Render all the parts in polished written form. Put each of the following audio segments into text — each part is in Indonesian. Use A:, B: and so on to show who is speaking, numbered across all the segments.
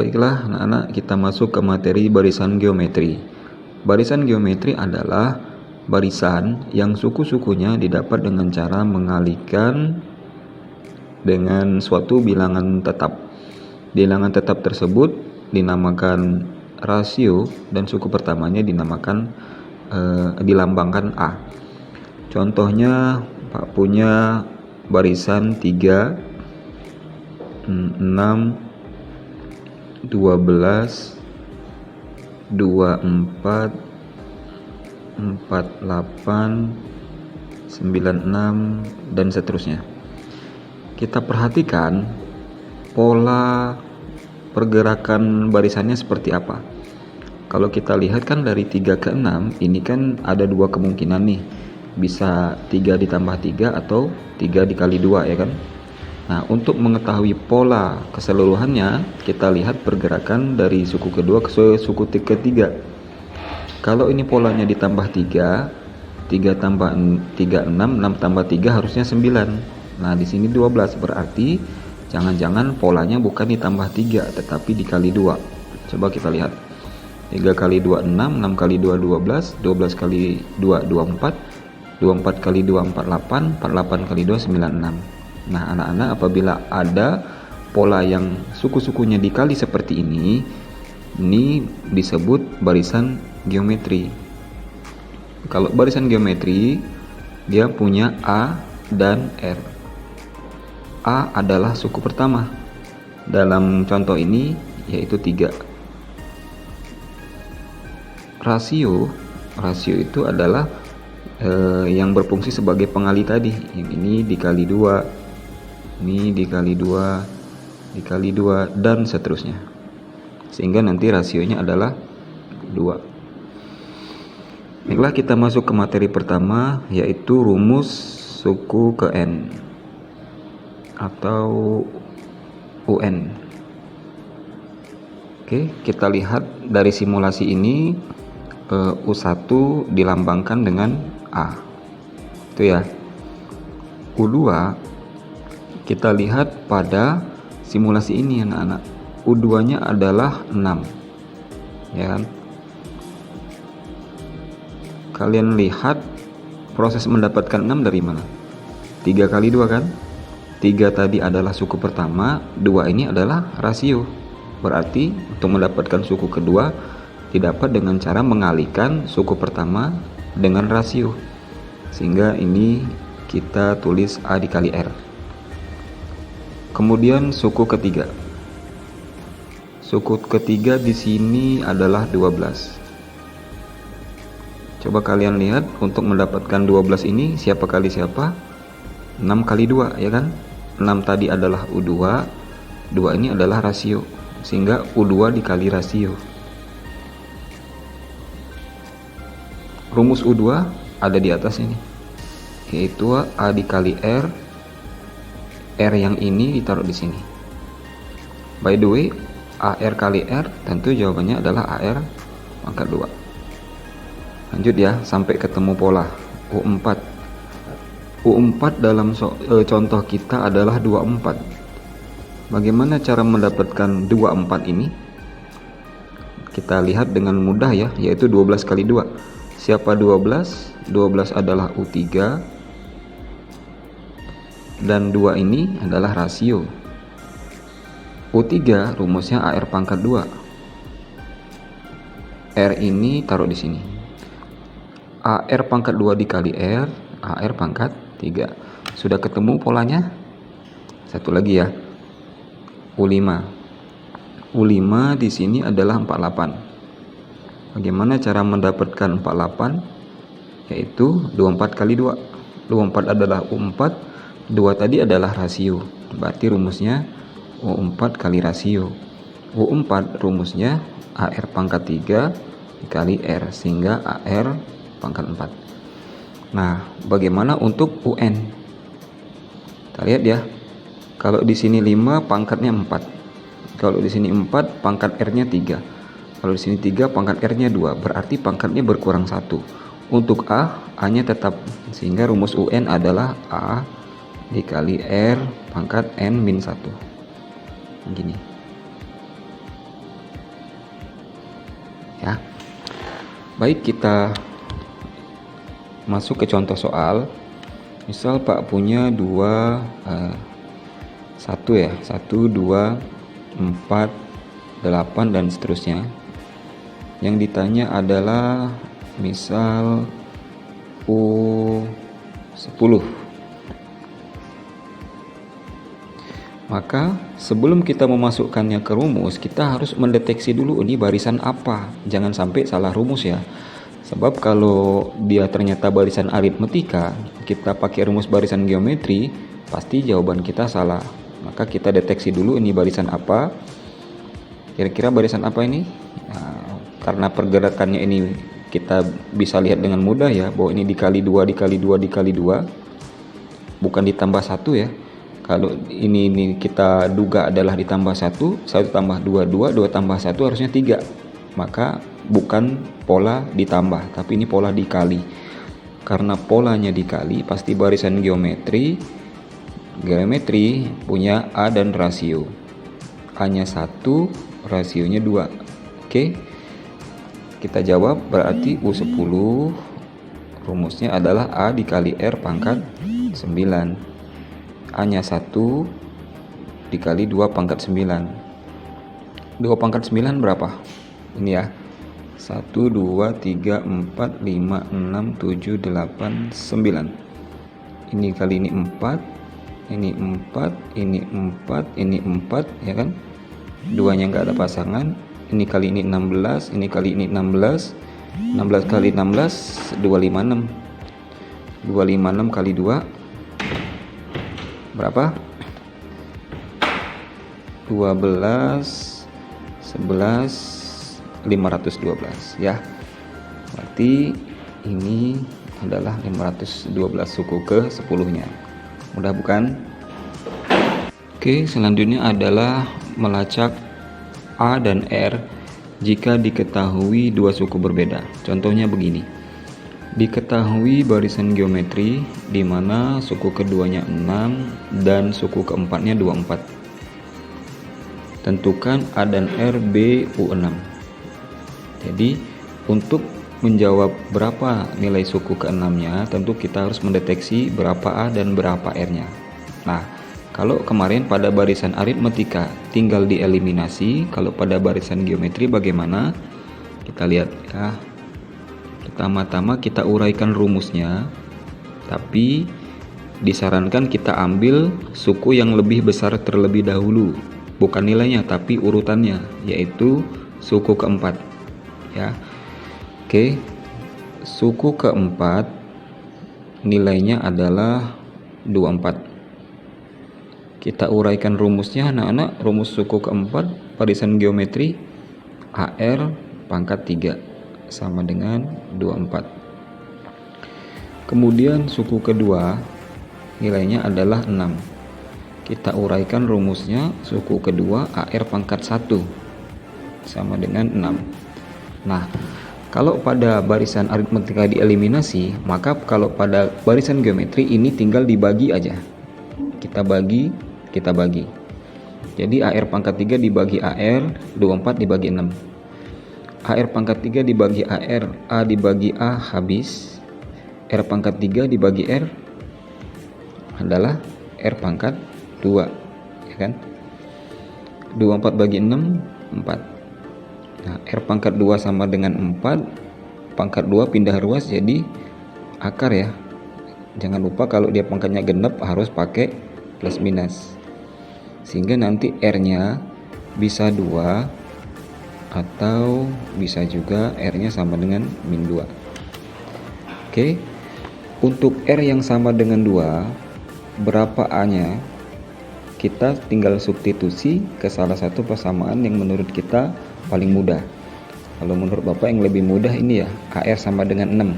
A: Baiklah anak-anak, kita masuk ke materi barisan geometri. Barisan geometri adalah barisan yang suku-sukunya didapat dengan cara mengalihkan dengan suatu bilangan tetap. Bilangan tetap tersebut dinamakan rasio dan suku pertamanya dilambangkan A. Contohnya Pak punya barisan 3, 6, 12, 24, 48, 96 dan seterusnya. Kita perhatikan pola pergerakan barisannya seperti apa. Kalau kita lihat kan dari 3 ke 6 ini kan ada dua kemungkinan nih, bisa 3 ditambah 3 atau 3 dikali 2 ya kan. Nah, untuk mengetahui pola keseluruhannya, kita lihat pergerakan dari suku kedua ke suku ketiga. Kalau ini polanya ditambah 3, 3 tambah 3 6, 6 tambah 3 harusnya 9. Nah, di sini 12, berarti jangan-jangan polanya bukan ditambah 3 tetapi dikali 2. Coba kita lihat. 3 kali 2 6, 6 kali 2 12, 12 kali 2 24, 24 kali 2 48, 48 kali 2 96. Nah, anak-anak, apabila ada pola yang suku-sukunya dikali seperti ini disebut barisan geometri. Kalau barisan geometri, dia punya A dan R. A adalah suku pertama. Dalam contoh ini yaitu 3. Rasio itu adalah yang berfungsi sebagai pengali tadi. Ini dikali 2, ini dikali 2, dikali 2 dan seterusnya, sehingga nanti rasionya adalah 2. Baiklah, kita masuk ke materi pertama, yaitu rumus suku ke N atau UN. Oke, kita lihat dari simulasi ini, U1 dilambangkan dengan A, itu ya. U2 kita lihat pada simulasi ini anak-anak, U2 nya adalah 6 ya kan? Kalian lihat proses mendapatkan 6 dari mana? 3 kali 2 kan? 3 tadi adalah suku pertama, 2 ini adalah rasio. Berarti untuk mendapatkan suku kedua didapat dengan cara mengalihkan suku pertama dengan rasio, sehingga ini kita tulis A dikali R. Kemudian suku ketiga. Suku ketiga di sini adalah 12. Coba kalian lihat, untuk mendapatkan 12 ini siapa kali siapa? 6 kali 2 ya kan? 6 tadi adalah U2, 2 ini adalah rasio, sehingga U2 dikali rasio. Rumus U2 ada di atas ini, yaitu A dikali R. R yang ini ditaruh di sini. By the way, AR kali R tentu jawabannya adalah AR pangkat 2. Lanjut ya, sampai ketemu pola U4. U4 dalam contoh kita adalah 24. Bagaimana cara mendapatkan 24 ini? Kita lihat dengan mudah ya, yaitu 12 kali 2. Siapa 12? 12 adalah U3. Dan 2 ini adalah rasio. U3 rumusnya AR pangkat 2. R ini taruh di sini. AR pangkat 2 dikali R, AR pangkat 3. Sudah ketemu polanya? Satu lagi ya. U5. U5 di sini adalah 48. Bagaimana cara mendapatkan 48? Yaitu 24 kali 2. 24 adalah U4. 2 tadi adalah rasio, berarti rumusnya U4 kali rasio. U4 rumusnya AR pangkat 3 dikali R, sehingga AR pangkat 4. Nah, bagaimana untuk UN? Kita lihat ya. Kalau di sini 5 pangkatnya 4. Kalau di sini 4 pangkat R-nya 3. Kalau di sini 3 pangkat R-nya 2, berarti pangkatnya berkurang 1. Untuk A-nya tetap, sehingga rumus UN adalah A dikali R pangkat N min 1. Gini. ya. Baik, kita masuk ke contoh soal. Misal Pak punya 1 ya, 1, 2, 4, 8 dan seterusnya. Yang ditanya adalah misal U10. Maka sebelum kita memasukkannya ke rumus, kita harus mendeteksi dulu ini barisan apa. Jangan sampai salah rumus ya. Sebab kalau dia ternyata barisan aritmetika, kita pakai rumus barisan geometri, pasti jawaban kita salah. Maka kita deteksi dulu ini barisan apa. Kira-kira barisan apa ini? Nah, karena pergerakannya ini kita bisa lihat dengan mudah ya, bahwa ini dikali 2 dikali 2 dikali 2, bukan ditambah 1 ya. Kalau ini kita duga adalah ditambah 1, 1 tambah 2, 2, 2 tambah 1 harusnya 3. Maka bukan pola ditambah, tapi ini pola dikali. Karena polanya dikali, pasti barisan geometri punya A dan rasio. A-nya 1, rasionya 2. Oke. Kita jawab, berarti U10 rumusnya adalah A dikali R pangkat 9. A-nya 1 dikali 2 pangkat 9. 2 pangkat 9 berapa? Ini ya, 1, 2, 3, 4, 5, 6, 7, 8, 9. Ini kali ini 4, ini 4, ini 4, ini 4 ya kan, duanya nggak ada pasangan. Ini kali ini 16, ini kali ini 16, 16 kali 16, 256. 256 kali 2 berapa? 12, 11, 512 ya. Berarti ini adalah 512 suku ke 10-nya. Mudah bukan? Oke, selanjutnya adalah melacak A dan R jika diketahui dua suku berbeda. Contohnya begini. Diketahui barisan geometri di mana suku keduanya 6 dan suku keempatnya 24. Tentukan A dan R B U6. Jadi untuk menjawab berapa nilai suku ke-6-nya, tentu kita harus mendeteksi berapa A dan berapa R-nya. Nah, kalau kemarin pada barisan aritmetika tinggal dieliminasi, kalau pada barisan geometri bagaimana? Kita lihat ya. Pertama-tama kita uraikan rumusnya, tapi disarankan kita ambil suku yang lebih besar terlebih dahulu. Bukan nilainya, tapi urutannya, yaitu suku keempat. Ya. Oke. Suku keempat nilainya adalah 24. Kita uraikan rumusnya anak-anak. Rumus suku keempat barisan geometri AR pangkat 3 sama dengan 24. Kemudian suku kedua nilainya adalah 6. Kita uraikan rumusnya suku kedua AR pangkat 1 sama dengan 6. Nah, kalau pada barisan aritmetika dieliminasi, maka kalau pada barisan geometri ini tinggal dibagi aja. Kita bagi. Jadi AR pangkat 3 dibagi AR, 24 dibagi 6. AR pangkat 3 dibagi AR, A dibagi A habis. R pangkat 3 dibagi R adalah R pangkat 2, ya kan? 24 bagi 6, 4. Nah, R pangkat 2 sama dengan 4, pangkat 2 pindah ruas jadi akar ya. Jangan lupa kalau dia pangkatnya genep harus pakai plus minus. Sehingga nanti R-nya bisa 2 atau bisa juga R-nya sama dengan min 2. Oke. Untuk R yang sama dengan 2, berapa A-nya? Kita tinggal substitusi ke salah satu persamaan yang menurut kita paling mudah. Kalau menurut Bapak yang lebih mudah ini ya, AR sama dengan 6.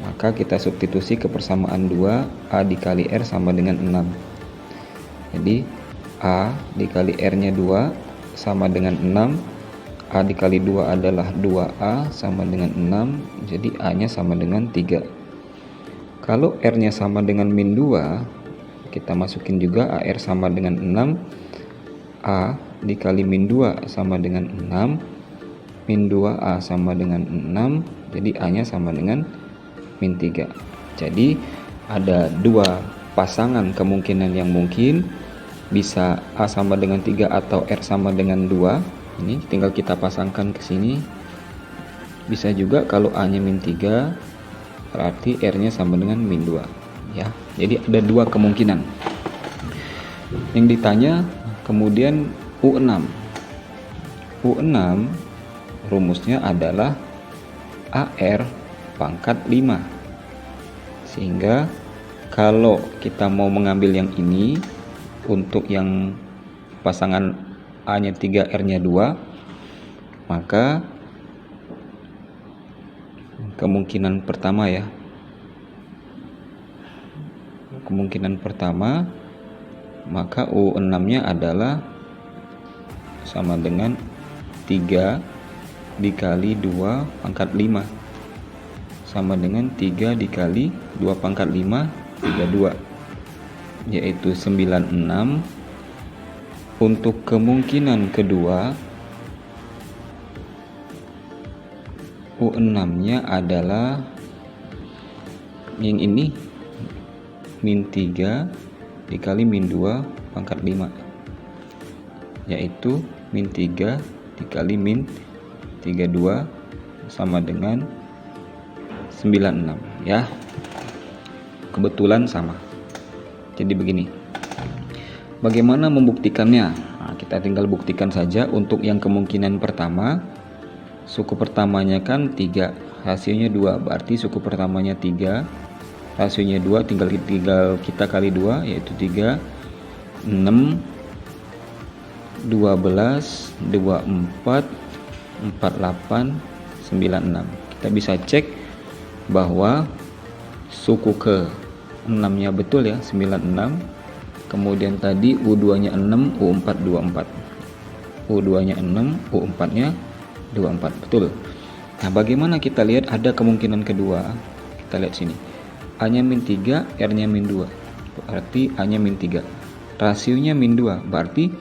A: Maka kita substitusi ke persamaan 2, A dikali R sama dengan 6. Jadi A dikali R-nya 2 sama dengan 6. A dikali 2 adalah 2A sama dengan 6. Jadi A-nya sama dengan 3. Kalau R-nya sama dengan min 2, kita masukin juga AR sama dengan 6. A dikali min 2 sama dengan 6. min 2A sama dengan 6, jadi A nya sama dengan min 3. Jadi ada dua pasangan kemungkinan yang mungkin, bisa A sama dengan 3 atau R sama dengan 2. Ini tinggal kita pasangkan ke sini. Bisa juga kalau A nya min 3 berarti R nya sama dengan min 2 ya. Jadi ada dua kemungkinan yang ditanya. Kemudian U6 rumusnya adalah AR pangkat 5, sehingga kalau kita mau mengambil yang ini untuk yang pasangan A nya 3 R nya 2, maka kemungkinan pertama maka U6 nya adalah sama dengan 3 dikali 2 pangkat 5 sama dengan 3 dikali 2 pangkat 5, 32, yaitu 96. Untuk kemungkinan kedua, U6 nya adalah yang ini, min 3 dikali min 2 pangkat 5, yaitu min 3 dikali min 32 sama dengan 96 ya. Kebetulan sama. Jadi begini, bagaimana membuktikannya? Nah, kita tinggal buktikan saja. Untuk yang kemungkinan pertama, suku pertamanya kan 3, rasionya 2, berarti suku pertamanya 3, rasionya 2, tinggal kita kali 2, yaitu 3, 6, 12, 24, 48, 96. Kita bisa cek bahwa suku ke 6 nya betul ya, 96. Kemudian tadi U2 nya 6, U4 24, U2 nya 6, U4 nya 24, betul. Nah, bagaimana kita lihat ada kemungkinan kedua? Kita lihat sini, A nya min 3, R nya min 2, berarti A nya min 3, rasionya min 2, berarti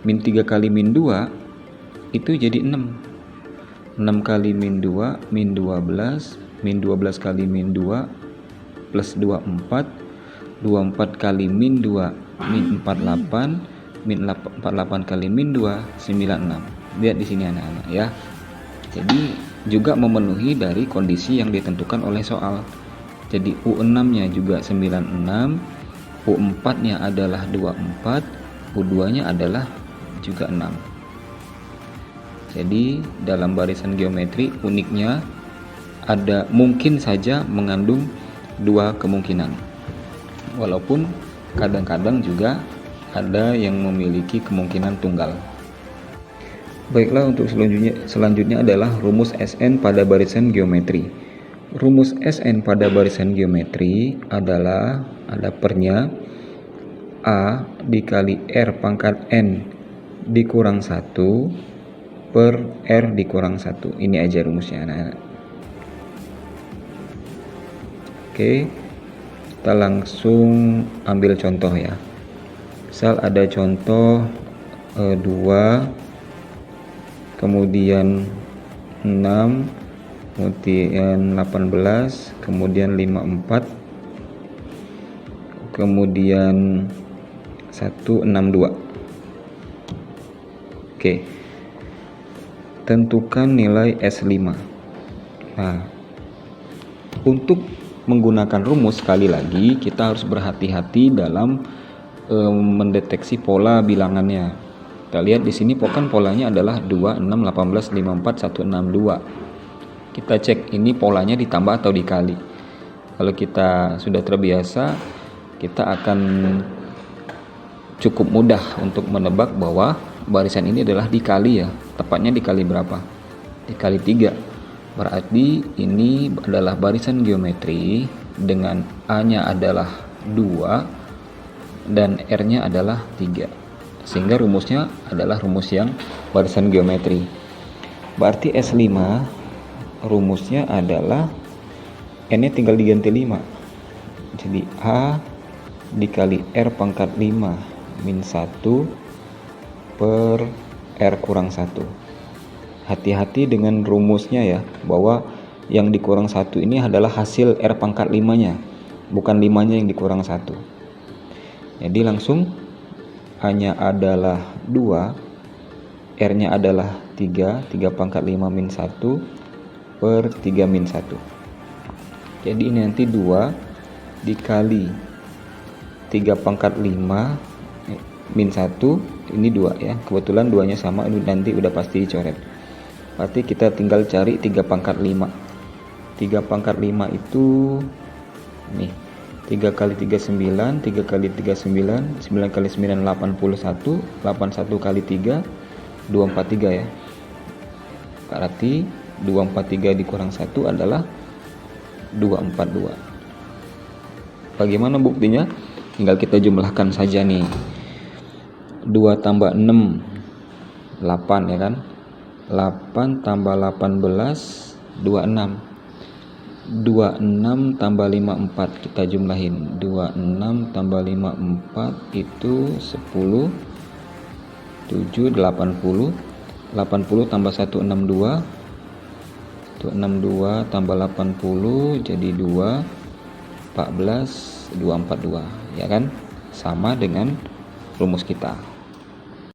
A: min 3 kali min 2 itu jadi 6. 6 kali min 2, min 12, min 12 kali min 2, plus 24, 24 kali min 2, min 48, min 48 kali min 2, 96. Lihat di sini anak-anak ya. Jadi juga memenuhi dari kondisi yang ditentukan oleh soal. Jadi U6 nya juga 96, U4 nya adalah 24, U2 nya adalah juga 6. Jadi dalam barisan geometri uniknya ada mungkin saja mengandung dua kemungkinan, walaupun kadang-kadang juga ada yang memiliki kemungkinan tunggal. Baiklah, untuk selanjutnya adalah rumus SN pada barisan geometri. Rumus SN pada barisan geometri adalah, ada pernya, A dikali R pangkat N dikurang 1 per R dikurang 1. Ini aja rumusnya anak-anak. Oke, kita langsung ambil contoh ya. Misal ada contoh 2, kemudian 6, kemudian 18, kemudian 54, kemudian 162. Oke, tentukan nilai S5. Nah, untuk menggunakan rumus, sekali lagi kita harus berhati-hati dalam mendeteksi pola bilangannya. Kita lihat di sini kan polanya adalah 2, 6, 18, 54, 162. Kita cek ini polanya ditambah atau dikali. Kalau kita sudah terbiasa, kita akan cukup mudah untuk menebak bahwa barisan ini adalah dikali ya. Tepatnya dikali berapa? Dikali 3. Berarti ini adalah barisan geometri dengan A-nya adalah 2 dan R-nya adalah 3. Sehingga rumusnya adalah rumus yang barisan geometri. Berarti S5 rumusnya adalah N-nya tinggal diganti 5. Jadi A dikali R pangkat 5 min 1 per R kurang 1. hati-hati dengan rumusnya ya, bahwa yang dikurang 1 ini adalah hasil R pangkat 5 nya, bukan 5 nya yang dikurang 1. Jadi langsung A-nya adalah 2, R-nya adalah 3 pangkat 5 min 1 per 3 min 1. Jadi ini nanti 2 dikali 3 pangkat 5 min 1, ini 2 ya, kebetulan 2 nya sama, ini nanti udah pasti dicoret. Berarti kita tinggal cari 3 pangkat 5. 3 pangkat 5 itu nih, 3 kali 3 9, 3 kali 3 9, 9 kali 9 81, 81 kali 3 243 ya. Berarti 243 dikurang 1 adalah 242. Bagaimana buktinya? Tinggal kita jumlahkan saja nih. 2 tambah 6 8 ya kan. 8 tambah 18 26. 26 tambah 54 kita jumlahin. 26 tambah 54 itu 10 7 80. 80 tambah 162. 162 tambah 80 jadi 2 14 242 ya kan, sama dengan rumus kita.